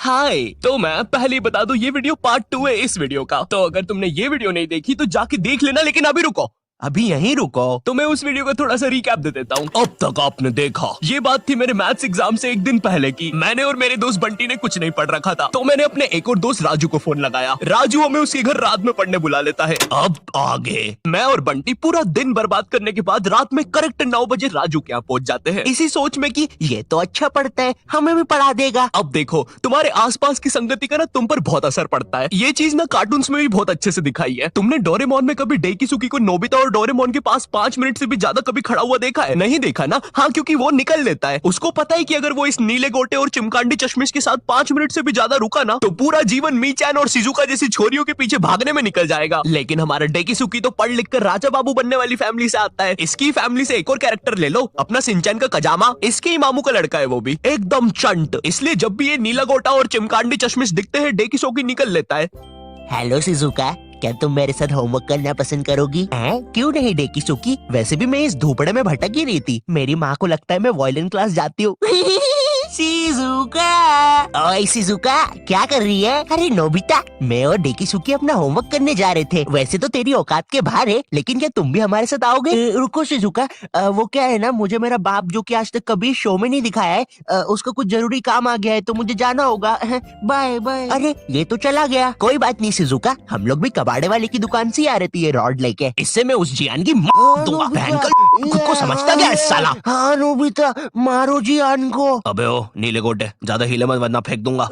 हाय, तो मैं पहले बता दूं ये वीडियो पार्ट 2 है इस वीडियो का। तो अगर तुमने ये वीडियो नहीं देखी तो जाके देख लेना, लेकिन अभी रुको, अभी यहीं रुको। तो मैं उस वीडियो का थोड़ा सा रिकैप दे देता हूँ। अब तक आपने देखा, ये बात थी मेरे मैथ्स एग्जाम से एक दिन पहले की। मैंने और मेरे दोस्त बंटी ने कुछ नहीं पढ़ रखा था, तो मैंने अपने एक और दोस्त राजू को फोन लगाया। राजू हमें उसके घर रात में पढ़ने बुला लेता है। अब आगे मैं और बंटी पूरा दिन बर्बाद करने के बाद रात में करेक्ट 9 बजे राजू के यहाँ पहुंच जाते हैं, इसी सोच में कि ये तो अच्छा पढ़ता है, हमें भी पढ़ा देगा। अब देखो, तुम्हारे आसपास की संगति का ना तुम पर बहुत असर पड़ता है। ये चीज ना कार्टून्स में भी बहुत अच्छे से दिखाई है। तुमने डोरेमोन में कभी डेकिसुकी को नोबिता और डोरेमोन के पास 5 मिनट से भी ज्यादा कभी खड़ा हुआ देखा है? नहीं देखा ना? हाँ, क्योंकि वो निकल लेता है। उसको पता है कि अगर वो इस नीले गोटे और चिमकांडी चश्मिश के साथ 5 मिनट से भी ज्यादा रुका ना तो पूरा जीवन मीचैन और शिजुका जैसी छोरियों के पीछे भागने में निकल जाएगा। लेकिन हमारा डेकिसुकी तो पढ़ लिख कर राजा बाबू बनने वाली फैमिली से आता है। इसकी फैमिली से एक और कैरेक्टर ले लो, अपना सिंचैन का कजामा, इसके ही मामू का लड़का है, वो भी एकदम चंट। इसलिए जब भी ये नीला गोटा और चिमकांडी चश्मिश दिखते हैं डेकिसुकी निकल लेता है। हेलो शिजुका, क्या तुम मेरे साथ होमवर्क करना पसंद करोगी? क्यों नहीं डेकिसुकी, वैसे भी मैं इस धूपड़े में भटक ही रही थी। मेरी माँ को लगता है मैं वायलिन क्लास जाती हूँ। शिजुका, ओए शिजुका, क्या कर रही है? अरे नोबिता, मैं और डेकिसुकी अपना होमवर्क करने जा रहे थे। वैसे तो तेरी औकात के बाहर है, लेकिन क्या तुम भी हमारे साथ आओगे? रुको शिजुका, वो क्या है ना, मुझे मेरा बाप जो कि आज तक कभी शो में नहीं दिखाया है, उसका कुछ जरूरी काम आ गया है तो मुझे जाना होगा। Bye bye. अरे ये तो चला गया। कोई बात नहीं शिजुका, हम लोग भी कबाड़े वाले की दुकान से आ रही थी ये रॉड लेके। इससे मैं उस जियान की दूंगा। खुद को समझता क्या है साला? हाँ नोबिता, मारो जियान को। अबे ओ नीले गोटे, ज्यादा हिले मत वरना फेंक दूंगा।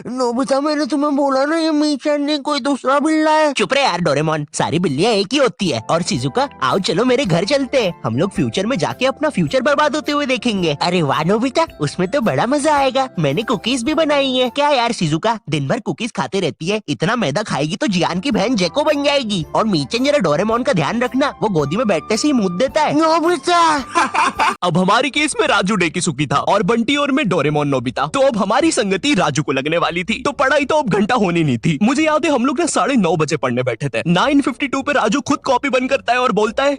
नोबिता, मैंने तुम्हें बोला ना ये मीचैन ने कोई दूसरा बिल्ला है। चुप रहे यार डोरेमोन, सारी बिल्लियां एक ही होती है। और शिजुका, आओ चलो मेरे घर चलते हैं, हम लोग फ्यूचर में जाके अपना फ्यूचर बर्बाद होते हुए देखेंगे। अरे वाह नोबिता, उसमें तो बड़ा मजा आएगा। मैंने कुकीज भी बनाई है। क्या यार शिजुका, दिन भर कुकीज खाते रहती है, इतना मैदा खाएगी तो जियान की बहन जेको बन जाएगी। और मीचैन जरा डोरेमोन का ध्यान रखना, वो गोदी में बैठने से ही मुंह देता है। नोबिता। अब हमारी केस में राजू डेकिसुकी था और बंटी और मैं डोरेमोन नोबिता। तो अब हमारी संगति राजू को लगने वाली थी, तो पढ़ाई तो अब घंटा होनी नहीं थी। मुझे याद है हम लोग ना 9:30 बजे पढ़ने बैठे थे। 9:52 पे राजू खुद कॉपी बंद करता है और बोलता है,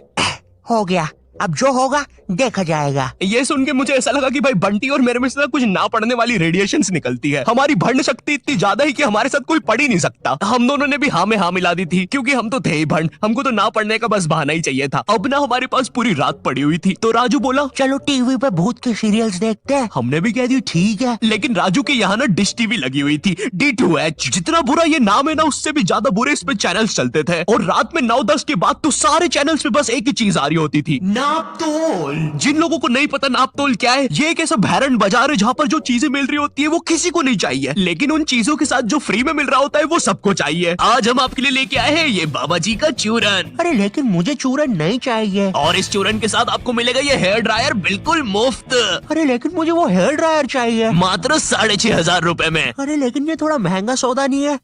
हो गया, अब जो होगा देखा जाएगा। ये सुन के मुझे ऐसा लगा कि भाई बंटी और मेरे में से कुछ ना पढ़ने वाली रेडिएशंस निकलती है। हमारी भंड शक्ति इतनी ज्यादा है कि हमारे साथ कोई पढ़ ही नहीं सकता। हम दोनों ने भी हाँ में हाँ मिला दी थी, क्योंकि हम तो थे ही भंड, हमको तो ना पढ़ने का बस बहाना ही चाहिए था। अब ना हमारे पास पूरी रात पड़ी हुई थी, तो राजू बोला चलो टीवी पे भूत के सीरियल्स देखते हैं। हमने भी कह दी ठीक है, लेकिन राजू के यहाँ ना डिश टीवी लगी हुई थी, D2H। जितना बुरा ये नाम है ना, उससे भी ज्यादा बुरे इस पे चैनल्स चलते थे। और रात में 9-10 के बाद तो सारे चैनल्स पे बस एक ही चीज आ रही होती थी, नापतोल। जिन लोगों को नहीं पता नापतोल क्या है, ये एक ऐसा भैरन बाजार है जहाँ पर जो चीजें मिल रही होती है वो किसी को नहीं चाहिए, लेकिन उन चीजों के साथ जो फ्री में मिल रहा होता है वो सबको चाहिए। आज हम आपके लिए लेके आए हैं ये बाबा जी का चूरन। अरे लेकिन मुझे चूरन नहीं चाहिए। और इस चूरन के साथ आपको मिलेगा ये हेयर ड्रायर बिल्कुल मुफ्त। अरे लेकिन मुझे वो हेयर ड्रायर चाहिए, मात्र 6,500 रुपए में। अरे लेकिन ये थोड़ा महंगा सौदा नहीं है?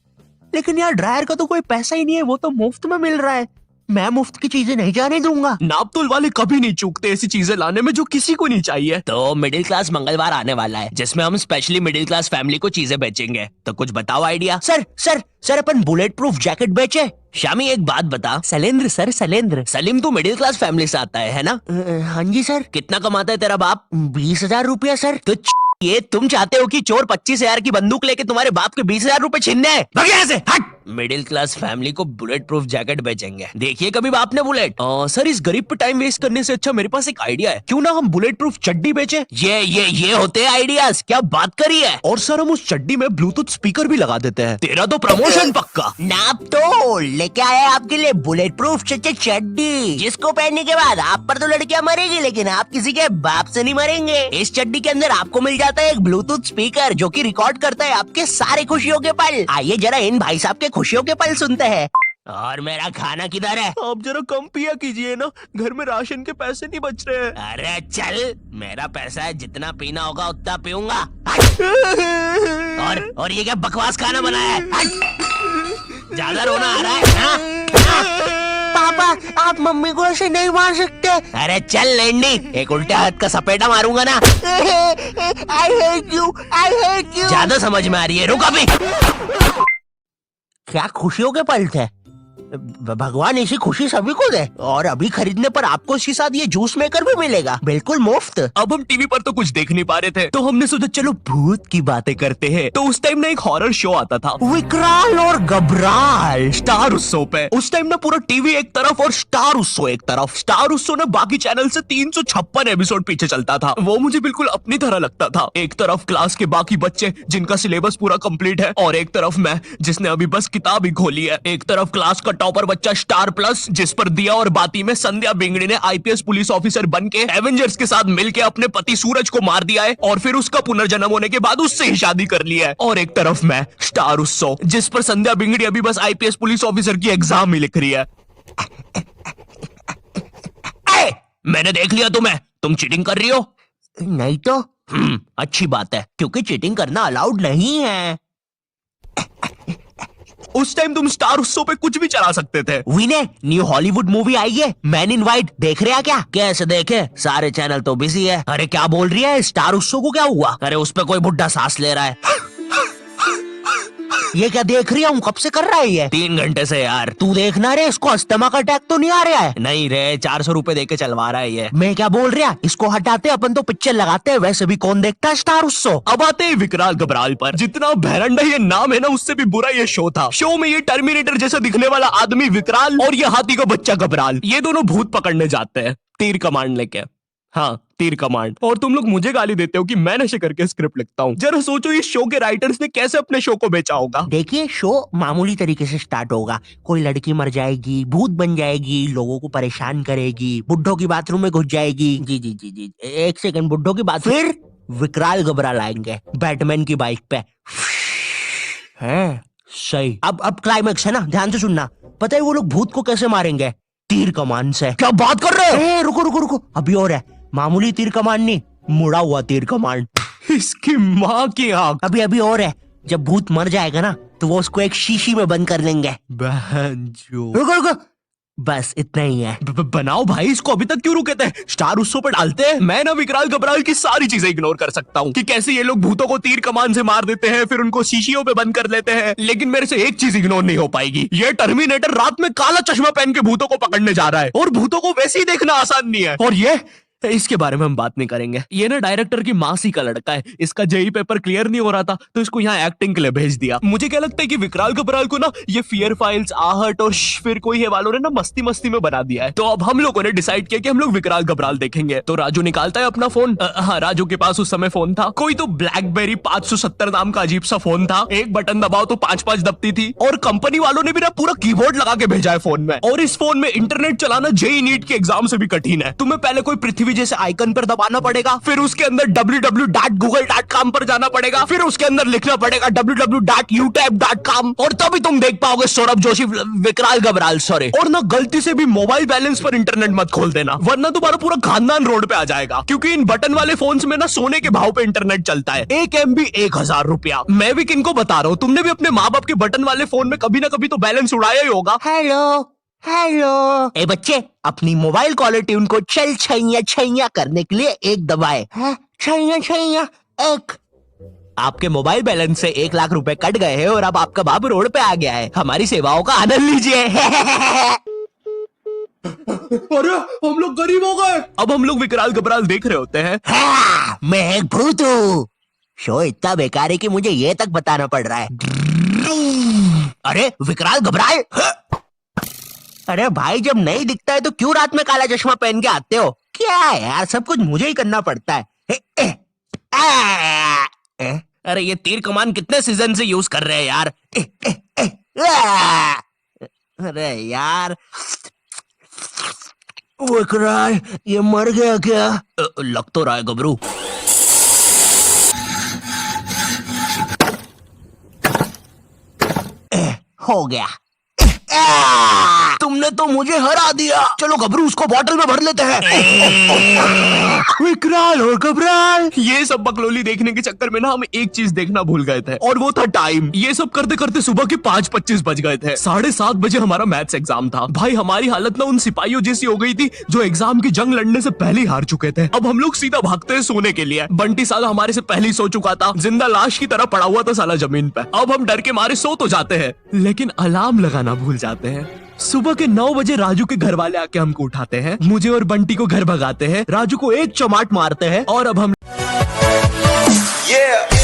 लेकिन यार ड्रायर का तो कोई पैसा ही नहीं है, वो तो मुफ्त में मिल रहा है। मैं मुफ्त की चीजें नहीं जाने दूंगा। नापतोल वाले कभी नहीं चूकते ऐसी चीजें लाने में जो किसी को नहीं चाहिए। तो मिडिल क्लास मंगलवार आने वाला है, जिसमें हम स्पेशली मिडिल क्लास फैमिली को चीजें बेचेंगे, तो कुछ बताओ आइडिया। सर अपन बुलेट प्रूफ जैकेट बेचे। शामी एक बात बता। शैलेंद्र सर, शैलेंद्र। सलीम तू मिडिल क्लास फैमिली से आता है ना? हाँ जी सर। कितना कमाता है तेरा बाप? 20,000 रुपया सर। तो ये तुम चाहते हो कि चोर 25,000 की बंदूक लेके तुम्हारे बाप के 20,000 रुपए छीनने हैं? भाग यहाँ से, हट। मिडिल क्लास फैमिली को बुलेट प्रूफ जैकेट बेचेंगे। देखिए कभी बाप ने बुलेट। सर इस गरीब पे टाइम वेस्ट करने से अच्छा मेरे पास एक आइडिया है, क्यों ना हम बुलेट प्रूफ चड्डी बेचे? ये होते हैं आइडियाज, क्या बात करी है। और सर हम उस चड्डी में ब्लूटूथ स्पीकर भी लगा देते हैं। तेरा तो प्रमोशन पक्का। नापतोल लेके आया आपके लिए बुलेट प्रूफ चड्डी, जिसको पहनने के बाद आप पर तो लड़कियां मरेगी, लेकिन आप किसी के बाप से नहीं मरेंगे। इस चड्डी के अंदर आपको मिल जाता है एक ब्लूटूथ स्पीकर जो कि रिकॉर्ड करता है आपके सारे खुशियों के पल। आइए जरा इन भाई साहब के खुशियों के पल सुनते हैं। और मेरा खाना किधर है? आप जरा कम पिया कीजिए ना, घर में राशन के पैसे नहीं बच रहे हैं। अरे चल, मेरा पैसा है, जितना पीना होगा उतना पीऊंगा। और ये क्या बकवास खाना बनाया है? ज्यादा रोना आ रहा है हा? पापा आप मम्मी को ऐसे नहीं मार सकते। अरे चल लेंडी, एक उल्टे हाथ का सपेटा मारूंगा ना। I hate you, I hate you। ज्यादा समझ में आ रही है, रुक अभी। क्या खुशियों के पल थे? भगवान ऐसी खुशी सभी को दे। और अभी खरीदने पर आपको इसके साथ ये जूस मेकर भी मिलेगा, बिल्कुल मुफ्त। अब हम टीवी पर तो कुछ देख नहीं पा रहे थे, तो हमने सोचा चलो भूत की बातें करते हैं। तो उस टाइम ना एक हॉरर शो आता था, विकराल और घबराल, स्टार उत्सव पे। उस टाइम ना पूरा टीवी एक तरफ और स्टार उत्सव एक तरफ। स्टार उत्सव ना बाकी चैनल से 356 एपिसोड पीछे चलता था। वो मुझे बिल्कुल अपनी तरह लगता था। एक तरफ क्लास के बाकी बच्चे जिनका सिलेबस पूरा कंप्लीट है, और एक तरफ मैं जिसने अभी बस किताब ही खोली है। एक तरफ क्लास का टॉपर बच्चा स्टार प्लस, जिस पर दिया और बाती में संध्या बिंगड़ी ने आईपीएस पुलिस ऑफिसर बन के एवेंजर्स के साथ मिलकर अपने पति सूरज को मार दिया है, और फिर उसका पुनर्जन्म होने के बाद उससे ही शादी कर लिया है। और एक तरफ मैं स्टार उत्सव, जिस पर संध्या बिंगड़ी अभी बस आईपीएस पुलिस ऑफिसर की एग्जाम ही लिख रही है। मैंने देख लिया तुम्हें, तुम चीटिंग कर रही हो। नहीं तो अच्छी बात है, क्योंकि चीटिंग करना अलाउड नहीं है। उस टाइम तुम स्टार उत्सव पे कुछ भी चला सकते थे। विनय, न्यू हॉलीवुड मूवी आई है मैन इन वाइट, देख रहे हैं क्या? कैसे देखे, सारे चैनल तो बिजी है। अरे क्या बोल रही है, स्टार उत्सव को क्या हुआ? अरे उस पे कोई बुड्ढा सांस ले रहा है। ये क्या देख रही हूँ, कब से कर रहा है ये? 3 घंटे से यार। तू देखना रे, इसको अस्थमा का अटैक तो नहीं आ रहा है? नहीं रे, 400 रुपए देके चलवा रहा है ये। मैं क्या बोल रहा, इसको हटाते अपन तो पिक्चर लगाते हैं। वैसे भी कौन देखता है स्टार उत्सव। अब आते हैं विकराल घबराल पर। जितना भैरंडा ये नाम है ना, उससे भी बुरा ये शो था। शो में ये टर्मिनेटर जैसा दिखने वाला आदमी विकराल और ये हाथी का बच्चा घबराल, ये दोनों भूत पकड़ने जाते हैं तीर कमांड लेके। हाँ, तीर कमांड। और तुम लोग मुझे गाली देते हो कि मैं नशे करके स्क्रिप्ट लिखता हूँ। जरा सोचो इस शो के राइटर्स ने कैसे अपने शो को बेचा होगा। देखिए, शो मामूली तरीके से स्टार्ट होगा। कोई लड़की मर जाएगी, भूत बन जाएगी, लोगों को परेशान करेगी, बुड्ढों की बाथरूम में घुस जाएगी। जी जी जी जी, एक सेकंड, बुड्ढों की बात। फिर विकराल घबराल आएंगे बैटमैन की बाइक पे। है सही। अब क्लाइमेक्स है ना, ध्यान से सुनना। पता है वो लोग भूत को कैसे मारेंगे? तीर कमान से। क्या बात कर रहे हो? रुको रुको रुको, अभी और है। मामूली तीर कमान नहीं, मुड़ा हुआ तीर कमान। इसकी माँ की आंख। अभी और है। जब भूत मर जाएगा ना, तो वो उसको एक शीशी में बंद कर लेंगे। बहनचोद। रुको, बस इतना ही है। बनाओ भाई, इसको अभी तक क्यों रुके थे? स्टार उत्सव पे डालते हैं। मैं ना विकराल घबराल की सारी चीजें इग्नोर कर सकता हूँ कि कैसे ये लोग भूतों को तीर कमान से मार देते हैं, फिर उनको शीशियों पे बंद कर लेते हैं। लेकिन मेरे से एक चीज इग्नोर नहीं हो पाएगी, ये टर्मिनेटर रात में काला चश्मा पहन के भूतों को पकड़ने जा रहा है, और भूतों को वैसे ही देखना आसान नहीं है। और ये इसके बारे में हम बात नहीं करेंगे। ये ना डायरेक्टर की मासी का लड़का है, इसका जेई पेपर क्लियर नहीं हो रहा था, तो इसको यहाँ एक्टिंग के लिए भेज दिया। मुझे क्या लगता है कि विकराल घबराल को ना ये फियर फाइल्स, आहट और फिर कोई है वालों ने ना मस्ती मस्ती में बना दिया है। तो अब हम लोगों ने डिसाइड किया कि हम लोग विकराल घबराल देखेंगे। तो राजू निकालता है अपना फोन। हाँ, राजू के पास उस समय फोन था, कोई तो ब्लैकबेरी 570 नाम का अजीब सा फोन था। एक बटन दबाओ तो 5-5 दबती थी, और कंपनी वालों ने भी ना पूरा कीबोर्ड लगा के भेजा है फोन में। और इस फोन में इंटरनेट चलाना जेई नीट के एग्जाम से भी कठिन है। तुम्हें पहले कोई पृथ्वी जैसे आइकन पर दबाना पड़ेगा, फिर उसके अंदर www.google.com पर जाना पड़ेगा, फिर उसके अंदर लिखना पड़ेगा www.utab.com, और तभी तुम देख पाओगे सौरभ जोशी विकराल घबराल। सॉरी, और ना गलती से भी मोबाइल बैलेंस पर इंटरनेट मत खोल देना, वरना तुम्हारा पूरा खानदान रोड पे आ जाएगा। क्योंकि इन बटन वाले फोन्स में ना सोने के भाव पे इंटरनेट चलता है। 1 MB 1000 रुपया। मैं भी किनको बता रहा हूँ, तुमने भी अपने माँ बाप के बटन वाले फोन में कभी ना कभी तो बैलेंस उड़ाया ही होगा। हेलो ए बच्चे, अपनी मोबाइल कॉलर ट्यून को चल छैया छैया करने के लिए एक दबाए। छैया छैया एक। आपके मोबाइल बैलेंस से 1 लाख रुपए कट गए हैं, और अब आपका बाप रोड पे आ गया है। हमारी सेवाओं का आनंद लीजिए। अरे हम लोग गरीब हो गए। अब हम लोग विकराल घबराल देख रहे होते हैं। मैं एक भूत हूँ। शो इतना बेकार है कि मुझे ये तक बताना पड़ रहा है। अरे विकराल घबराल, अरे भाई, जब नहीं दिखता है तो क्यों रात में काला चश्मा पहन के आते हो? क्या है यार, सब कुछ मुझे ही करना पड़ता है। अरे ये तीर कमान कितने सीजन से यूज कर रहे हैं यार। अरे यार, विकराल ये मर गया क्या? लग तो रहा है गबरू। हो गया। तुमने तो मुझे हरा दिया। चलो गबरू, उसको बॉटल में भर लेते हैं। विकराल और घबराल, ये सब बकलोली देखने के चक्कर में ना हम एक चीज देखना भूल गए थे, और वो था टाइम। ये सब करते करते सुबह के 5:25 बज गए थे। 7:30 बजे हमारा मैथ्स एग्जाम था। भाई हमारी हालत ना उन सिपाहियों जैसी हो गई थी जो एग्जाम की जंग लड़ने से पहले ही हार चुके थे। अब हम लोग सीधा भागते हैं सोने के लिए। बंटी साला हमारे से पहले ही सो चुका था, जिंदा लाश की तरह पड़ा हुआ था साला जमीन पे। अब हम डर के मारे सो तो जाते हैं, लेकिन अलार्म लगाना भूल जाते हैं। सुबह के 9 बजे राजू के घर वाले आके हमको उठाते हैं, मुझे और बंटी को घर भगाते हैं, राजू को एक चमाट मारते हैं और अब हम Yeah.